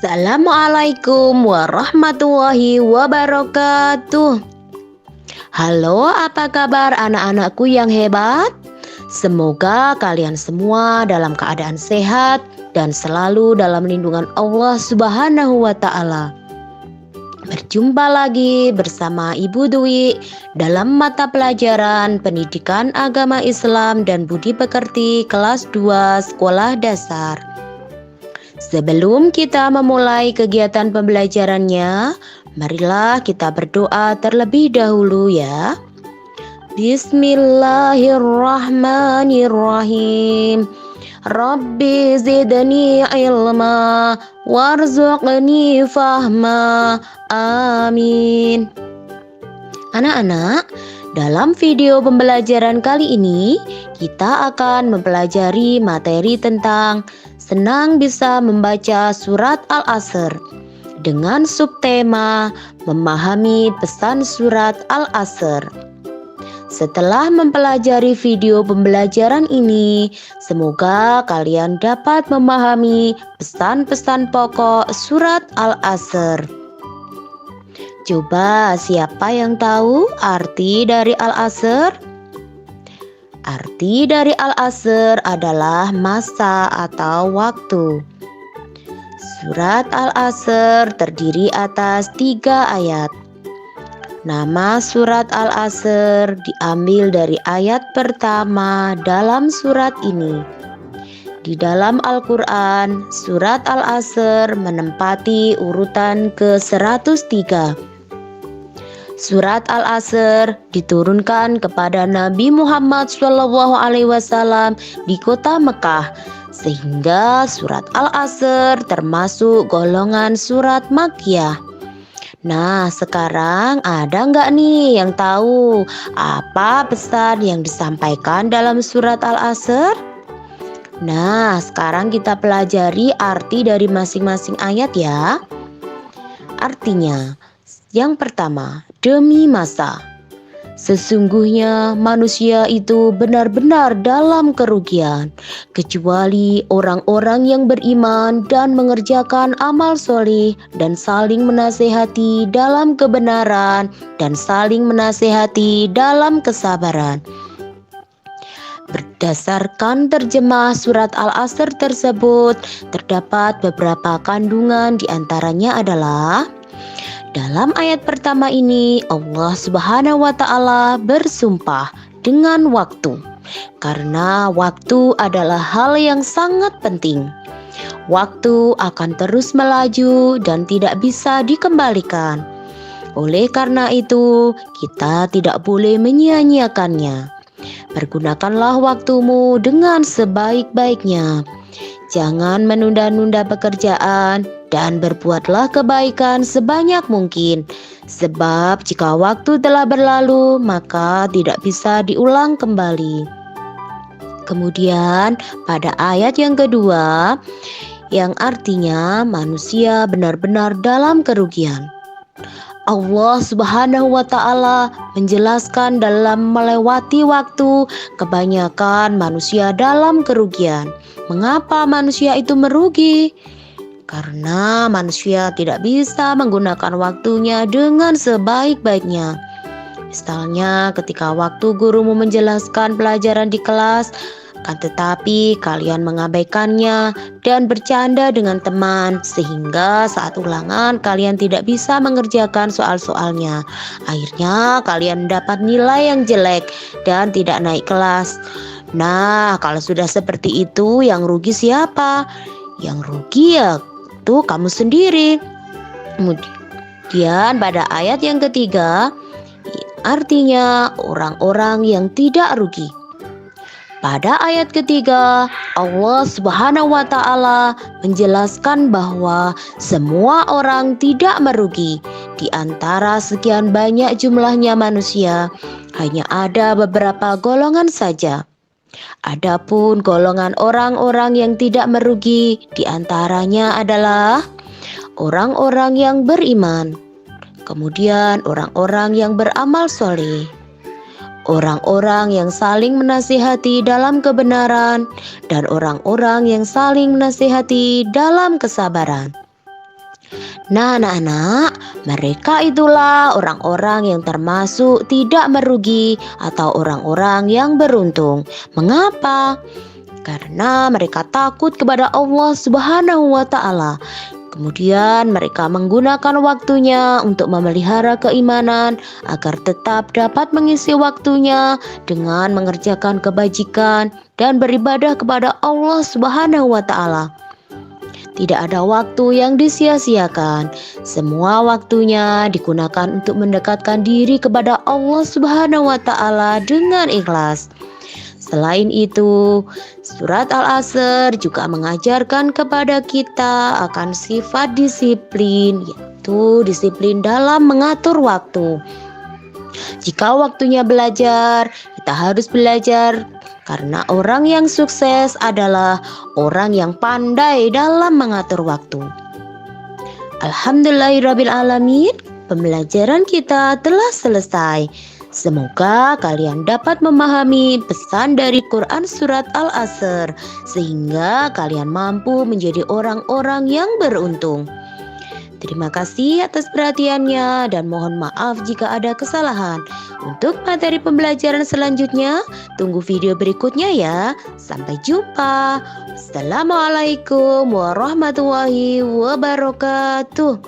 Assalamualaikum warahmatullahi wabarakatuh. Halo, apa kabar anak-anakku yang hebat? Semoga kalian semua dalam keadaan sehat dan selalu dalam lindungan Allah Subhanahu wa Ta'ala. Berjumpa lagi bersama Ibu Dwi dalam mata pelajaran Pendidikan Agama Islam dan Budi Pekerti kelas 2 Sekolah Dasar. Sebelum kita memulai kegiatan pembelajarannya, marilah kita berdoa terlebih dahulu ya. Bismillahirrahmanirrahim. Rabbi zidni ilma warzuqni fahma. Amin. Anak-anak, dalam video pembelajaran kali ini kita akan mempelajari materi tentang senang bisa membaca surat Al-Asr dengan subtema memahami pesan surat Al-Asr. Setelah mempelajari video pembelajaran ini, semoga kalian dapat memahami pesan-pesan pokok surat Al-Asr. Coba siapa yang tahu arti dari Al-Asr? Arti dari Al-Asr adalah masa atau waktu. Surat Al-Asr terdiri atas 3 ayat. Nama surat Al-Asr diambil dari ayat pertama dalam surat ini. Di dalam Al-Quran, surat Al-Asr menempati urutan ke-103. Surat Al-Asr diturunkan kepada Nabi Muhammad SAW di kota Mekah, sehingga surat Al-Asr termasuk golongan surat Makkiyah. Nah, sekarang ada nggak nih yang tahu apa pesan yang disampaikan dalam surat Al-Asr? Nah, sekarang kita pelajari arti dari masing-masing ayat ya. Artinya, yang pertama, demi masa. Sesungguhnya manusia itu benar-benar dalam kerugian, kecuali orang-orang yang beriman dan mengerjakan amal soleh dan saling menasehati dalam kebenaran dan saling menasehati dalam kesabaran. Berdasarkan terjemah surat Al-Asr tersebut, terdapat beberapa kandungan, diantaranya adalah dalam ayat pertama ini Allah Subhanahu wa Ta'ala bersumpah dengan waktu, karena waktu adalah hal yang sangat penting. Waktu akan terus melaju dan tidak bisa dikembalikan. Oleh karena itu, kita tidak boleh menyia-nyiakannya. Pergunakanlah waktumu dengan sebaik-baiknya. Jangan menunda-nunda pekerjaan dan berbuatlah kebaikan sebanyak mungkin. Sebab jika waktu telah berlalu, maka tidak bisa diulang kembali. Kemudian pada ayat yang kedua, yang artinya manusia benar-benar dalam kerugian. Allah Subhanahu wa Ta'ala menjelaskan dalam melewati waktu, kebanyakan manusia dalam kerugian. Mengapa manusia itu merugi? Karena manusia tidak bisa menggunakan waktunya dengan sebaik-baiknya. Misalnya ketika waktu gurumu menjelaskan pelajaran di kelas, akan tetapi kalian mengabaikannya dan bercanda dengan teman, sehingga saat ulangan kalian tidak bisa mengerjakan soal-soalnya. Akhirnya kalian mendapat nilai yang jelek dan tidak naik kelas. Nah, kalau sudah seperti itu, yang rugi siapa? Yang rugi ya itu kamu sendiri. Kemudian pada ayat yang ketiga, artinya orang-orang yang tidak rugi. Pada ayat ketiga, Allah Subhanahu wa Ta'ala menjelaskan bahwa semua orang tidak merugi. Di antara sekian banyak jumlahnya manusia, hanya ada beberapa golongan saja. Adapun golongan orang-orang yang tidak merugi, di antaranya adalah orang-orang yang beriman, kemudian orang-orang yang beramal soleh, orang-orang yang saling menasihati dalam kebenaran, dan orang-orang yang saling menasihati dalam kesabaran. Nah, anak-anak, mereka itulah orang-orang yang termasuk tidak merugi atau orang-orang yang beruntung. Mengapa? Karena mereka takut kepada Allah Subhanahu wa Ta'ala. Kemudian, mereka menggunakan waktunya untuk memelihara keimanan agar tetap dapat mengisi waktunya dengan mengerjakan kebajikan dan beribadah kepada Allah Subhanahu wa Ta'ala. Tidak ada waktu yang disia-siakan. Semua waktunya digunakan untuk mendekatkan diri kepada Allah Subhanahu wa Ta'ala dengan ikhlas. Selain itu, surat Al-Asr juga mengajarkan kepada kita akan sifat disiplin, yaitu disiplin dalam mengatur waktu. Jika waktunya belajar, kita harus belajar karena orang yang sukses adalah orang yang pandai dalam mengatur waktu. Alhamdulillahirrabbilalamin, pembelajaran kita telah selesai. Semoga kalian dapat memahami pesan dari Quran Surat Al-Asr sehingga kalian mampu menjadi orang-orang yang beruntung. Terima kasih atas perhatiannya dan mohon maaf jika ada kesalahan. Untuk materi pembelajaran selanjutnya, tunggu video berikutnya ya. Sampai jumpa. Assalamualaikum warahmatullahi wabarakatuh.